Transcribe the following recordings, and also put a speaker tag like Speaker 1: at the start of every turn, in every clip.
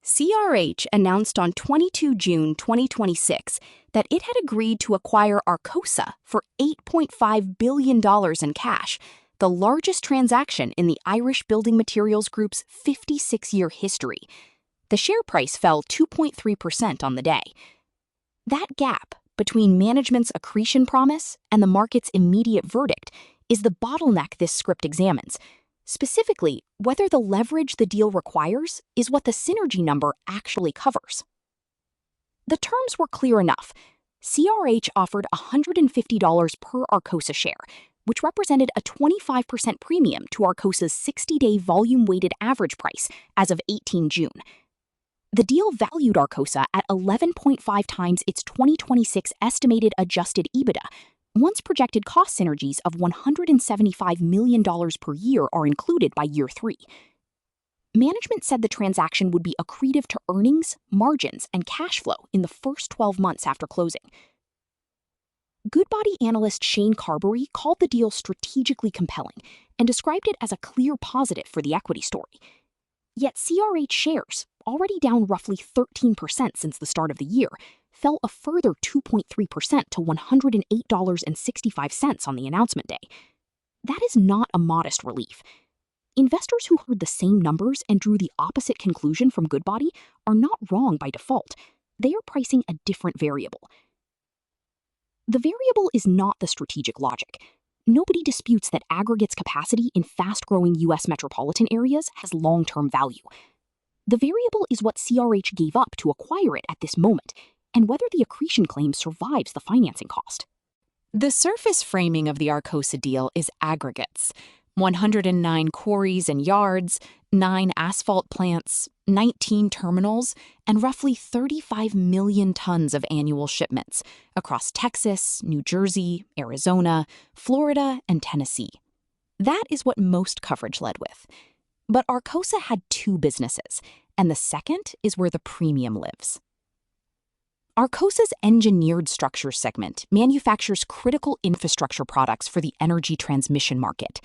Speaker 1: CRH announced on 22 June 2026 that it had agreed to acquire Arcosa for $8.5 billion in cash, the largest transaction in the Irish Building Materials Group's 56-year history. The share price fell 2.3% on the day. That gap between management's accretion promise and the market's immediate verdict is the bottleneck this script examines. Specifically, whether the leverage the deal requires is what the synergy number actually covers. The terms were clear enough. CRH offered $150 per Arcosa share, which represented a 25% premium to Arcosa's 60-day volume-weighted average price as of 18 June. The deal valued Arcosa at 11.5 times its 2026 estimated adjusted EBITDA, once projected cost synergies of $175 million per year are included by year 3. Management said the transaction would be accretive to earnings, margins, and cash flow in the first 12 months after closing. Goodbody analyst Shane Carberry called the deal strategically compelling and described it as a clear positive for the equity story. Yet CRH shares, already down roughly 13% since the start of the year, fell a further 2.3% to $108.65 on the announcement day. That is not a modest relief. Investors who heard the same numbers and drew the opposite conclusion from Goodbody are not wrong by default. They are pricing a different variable. The variable is not the strategic logic. Nobody disputes that Aggregates capacity in fast-growing U.S. metropolitan areas has long-term value. The variable is what CRH gave up to acquire it at this moment, and whether the accretion claim survives the financing cost.
Speaker 2: The surface framing of the Arcosa deal is Aggregates: 109 quarries and yards, 9 asphalt plants, 19 terminals, and roughly 35 million tons of annual shipments across Texas, New Jersey, Arizona, Florida, and Tennessee. That is what most coverage led with. But Arcosa had 2 businesses, and the second is where the premium lives. Arcosa's engineered structures segment manufactures critical infrastructure products for the energy transmission market.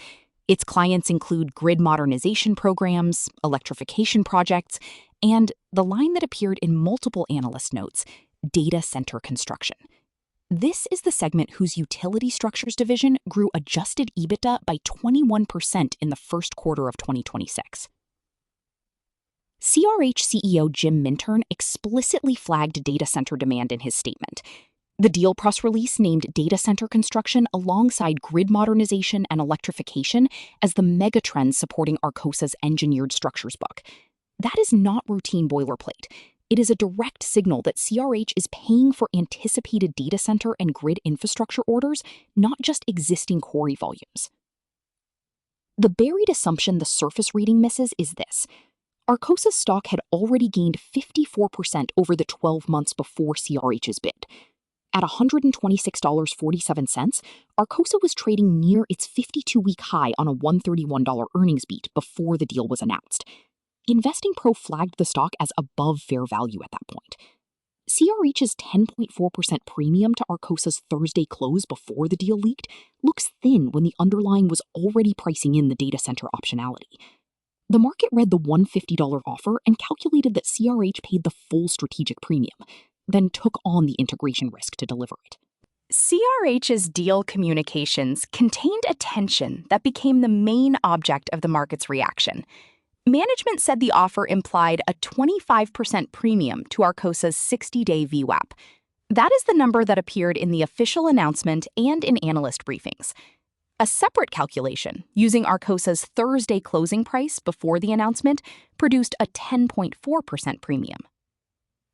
Speaker 2: Its clients include grid modernization programs, electrification projects, and the line that appeared in multiple analyst notes, data center construction. This is the segment whose utility structures division grew adjusted EBITDA by 21% in the first quarter of 2026. CRH CEO Jim Mintern explicitly flagged data center demand in his statement. The deal press release named data center construction alongside grid modernization and electrification as the megatrends supporting Arcosa's engineered structures book. That is not routine boilerplate. It is a direct signal that CRH is paying for anticipated data center and grid infrastructure orders, not just existing quarry volumes. The buried assumption the surface reading misses is this. Arcosa's stock had already gained 54% over the 12 months before CRH's bid. At $126.47, Arcosa was trading near its 52-week high on a $131 earnings beat before the deal was announced. Investing Pro flagged the stock as above fair value at that point. CRH's 10.4% premium to Arcosa's Thursday close before the deal leaked looks thin when the underlying was already pricing in the data center optionality. The market read the $150 offer and calculated that CRH paid the full strategic premium, then took on the integration risk to deliver it.
Speaker 1: CRH's deal communications contained a tension that became the main object of the market's reaction. Management said the offer implied a 25% premium to Arcosa's 60-day VWAP. That is the number that appeared in the official announcement and in analyst briefings. A separate calculation, using Arcosa's Thursday closing price before the announcement, produced a 10.4% premium.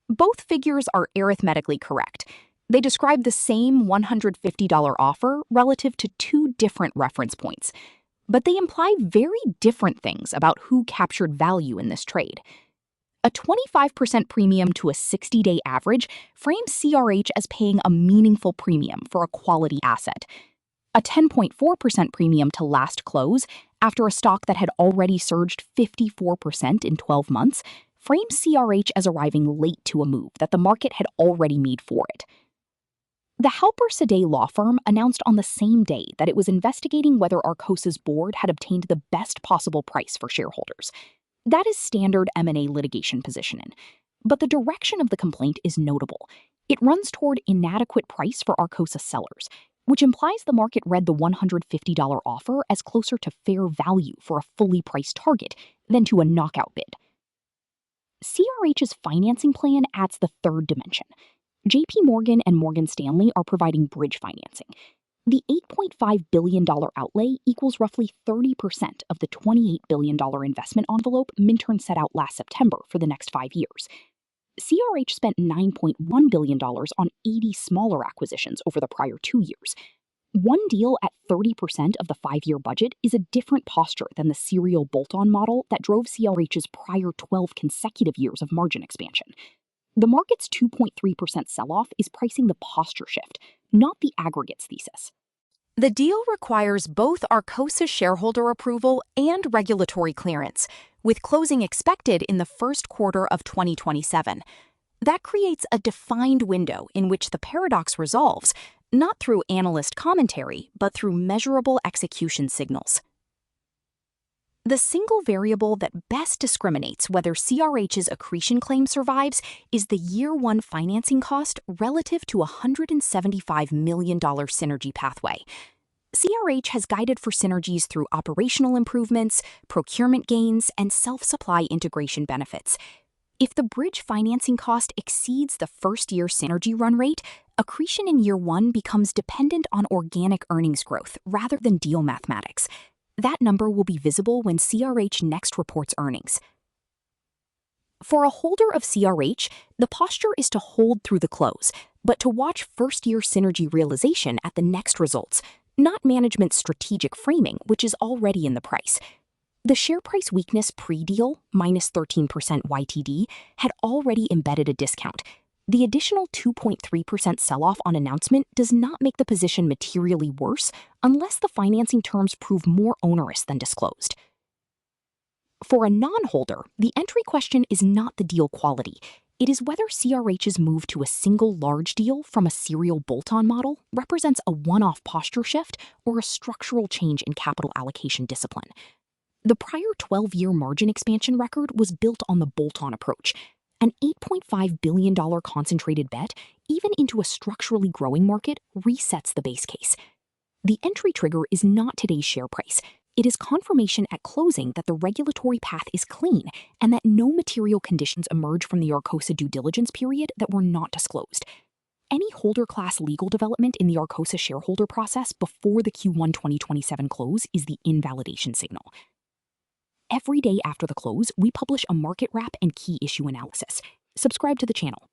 Speaker 1: Both figures are arithmetically correct. They describe the same $150 offer relative to 2 different reference points, but they imply very different things about who captured value in this trade. A 25% premium to a 60-day average frames CRH as paying a meaningful premium for a quality asset. A 10.4% premium to last close, after a stock that had already surged 54% in 12 months, frames CRH as arriving late to a move that the market had already made for it. The Halper Sadeh law firm announced on the same day that it was investigating whether Arcosa's board had obtained the best possible price for shareholders. That is standard M&A litigation positioning. But the direction of the complaint is notable. It runs toward inadequate price for Arcosa sellers, which implies the market read the $150 offer as closer to fair value for a fully priced target than to a knockout bid. CRH's financing plan adds the third dimension. JP Morgan and Morgan Stanley are providing bridge financing. The $8.5 billion outlay equals roughly 30% of the $28 billion investment envelope Minturn set out last September for the next 5 years. CRH spent $9.1 billion on 80 smaller acquisitions over the prior 2 years. One deal at 30% of the 5-year budget is a different posture than the serial bolt-on model that drove CRH's prior 12 consecutive years of margin expansion. The market's 2.3% sell-off is pricing the posture shift, not the aggregates thesis.
Speaker 2: The deal requires both Arcosa shareholder approval and regulatory clearance, with closing expected in the first quarter of 2027. That creates a defined window in which the paradox resolves, not through analyst commentary, but through measurable execution signals. The single variable that best discriminates whether CRH's accretion claim survives is the year-one financing cost relative to a $175 million synergy pathway. CRH has guided for synergies through operational improvements, procurement gains, and self-supply integration benefits. If the bridge financing cost exceeds the first-year synergy run rate, accretion in year one becomes dependent on organic earnings growth rather than deal mathematics. That number will be visible when CRH next reports earnings. For a holder of CRH, the posture is to hold through the close, but to watch first-year synergy realization at the next results, not management's strategic framing, which is already in the price. The share price weakness pre-deal, minus 13% YTD, had already embedded a discount. The additional 2.3% sell-off on announcement does not make the position materially worse unless the financing terms prove more onerous than disclosed. For a non-holder, the entry question is not the deal quality. It is whether CRH's move to a single large deal from a serial bolt-on model represents a one-off posture shift or a structural change in capital allocation discipline. The prior 12-year margin expansion record was built on the bolt-on approach. An $8.5 billion concentrated bet, even into a structurally growing market, resets the base case. The entry trigger is not today's share price. It is confirmation at closing that the regulatory path is clean and that no material conditions emerge from the Arcosa due diligence period that were not disclosed. Any holder class legal development in the Arcosa shareholder process before the Q1 2027 close is the invalidation signal. Every day after the close, we publish a market wrap and key issue analysis. Subscribe to the channel.